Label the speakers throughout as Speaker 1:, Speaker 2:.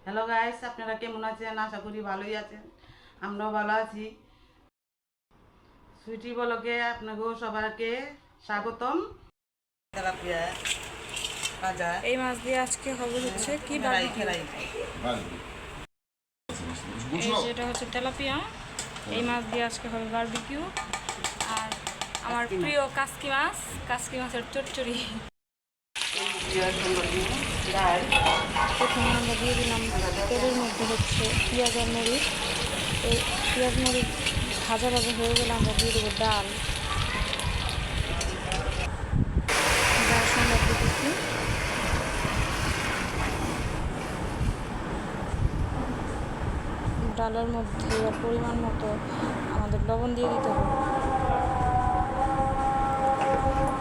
Speaker 1: Hello guys, আপনারা কেমন আছেন? আশা করি ভালোই আছেন। আমরাও ভালো আছি। সুইটি বলকে আপনাকেও সবাইকে স্বাগতম। তেলাপিয়া ভাজা,
Speaker 2: এই মাছ দিয়ে আজকে হবে হচ্ছে কি বারবিকিউ। এই যেটা হচ্ছে তেলাপিয়া, এই মাছ দিয়ে আজকে হবে বারবিকিউ। আর আমার প্রিয় কাসকি মাছের চচ্চড়ি।
Speaker 1: ডাল,
Speaker 2: প্রথমে আমরা দিয়ে দিলাম তেলের মধ্যে হচ্ছে পেঁয়াজ আর মরিচ। এই পেঁয়াজ মরিচ ভাজা ভাজা হয়ে গেলে আমরা দিয়ে দেবো ডাল সঙ্গে দিতেছি। ডালের মধ্যে এবার পরিমাণ মতো আমাদের লবণ দিয়ে দিতে হবে।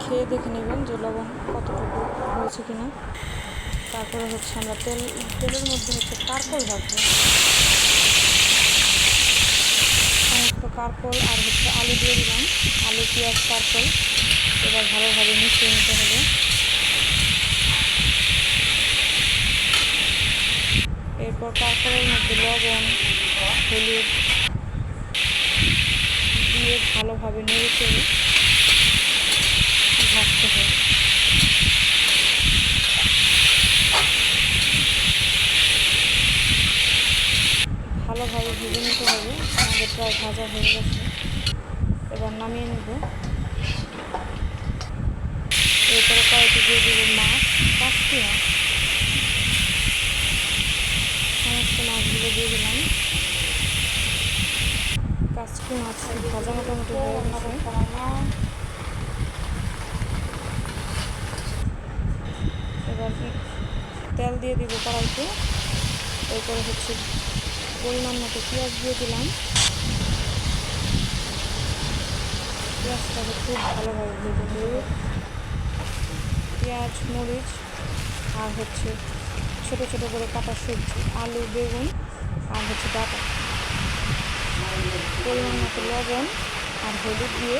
Speaker 2: খেয়ে দেখে নেবেন যে লবণ কতটুকু হয়েছে কিনা। তারপরে হচ্ছে আমরা তেলের মধ্যে হচ্ছে কারকল ভাজবো। সমস্ত কারকল আর হচ্ছে আলু দিয়ে দিলাম, আলু পেঁয়াজ কারকল এবার ভালোভাবে মিশিয়ে নিতে হবে। এরপর কারকলের মধ্যে লবণ হলুদ দিয়ে ভালোভাবে নেড়ে চেড়ে ভাজতে হবে। ভালোভাবে ভেজে নিতে হবে। আমাদের প্রায় ভাজা হয়ে গেছে, এবার নামিয়ে নেব। এরপরে কড়াইতে দিয়ে দেবো মাছ, কাসকি মাছ। সমস্ত মাছগুলো দিয়ে দিলাম। কাসকি মাছ ভাজা মোটামুটি হয়ে গেছে। এবার তেল দিয়ে দিব কড়াইতে। এরপরে হচ্ছে পরিমাণ মতো পেঁয়াজ দিয়ে দিলাম। পেঁয়াজটাকে খুব ভালোভাবে ভেজে নেব। পেঁয়াজ মরিচ আর হচ্ছে ছোটো ছোটো করে কাটা সবজি, আলু বেগুন আর হচ্ছে ডাটা, পরিমাণ মতো লবণ আর হলুদ দিয়ে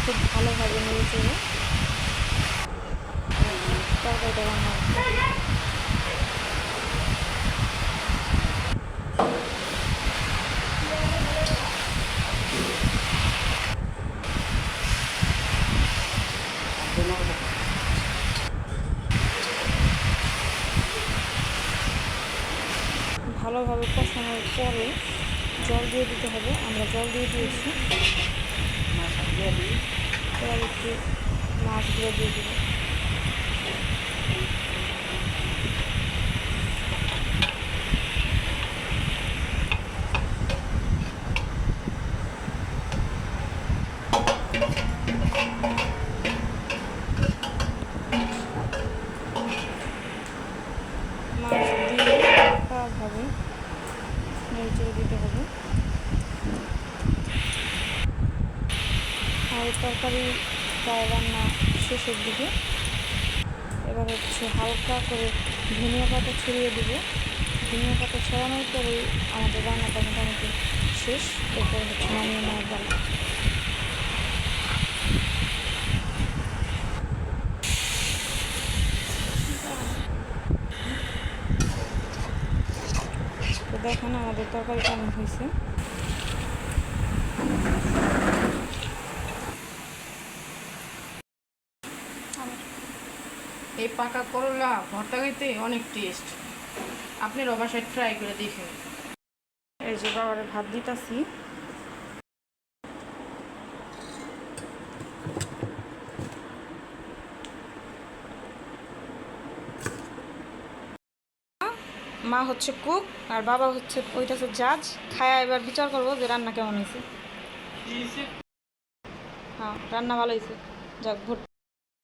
Speaker 2: খুব ভালোভাবে নেড়ে চেড়ে তরকারিটা রান্না করতে হবে। ভালোভাবে কষানোর পরে জল দিয়ে দিতে হবে। আমরা জল দিয়ে দিয়েছি। এবার একটু মাছগুলো দিয়ে দেবো। মাছ দিয়ে হালকাভাবে নেড়ে চেড়ে দিতে হবে। আর তরকারি প্রায় রান্না শেষের দিকে। এবার হচ্ছে হালকা করে ধনিয়া পাতা ছড়িয়ে দেব। ধনিয়া পাতা ছড়ানোর পরেই আমাদের রান্নাটা মোটামুটি শেষ। এরপর হচ্ছে নামিয়ে নেওয়ার পালা। তো দেখেন আমাদের তরকারি কেমন হয়েছে।
Speaker 3: এই পাকা করলা ভর্তা খেতে অনেক টেস্ট। আপনার বাসায় ট্রাই করে দেখুন।
Speaker 2: এই যে বাবারে ভাত দিতেছি। মা হচ্ছে কুক আর বাবা হচ্ছে ওইটাছে জাজ। খায়া এবার বিচার করবো যে রান্না কেমন হয়েছে। হ্যাঁ, রান্না ভালো হয়েছে। যাক, ভর্তি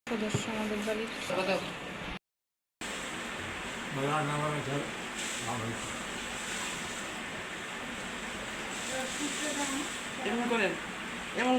Speaker 2: সদস্য আমাদের বাড়ির।
Speaker 1: এমন করেন, এমন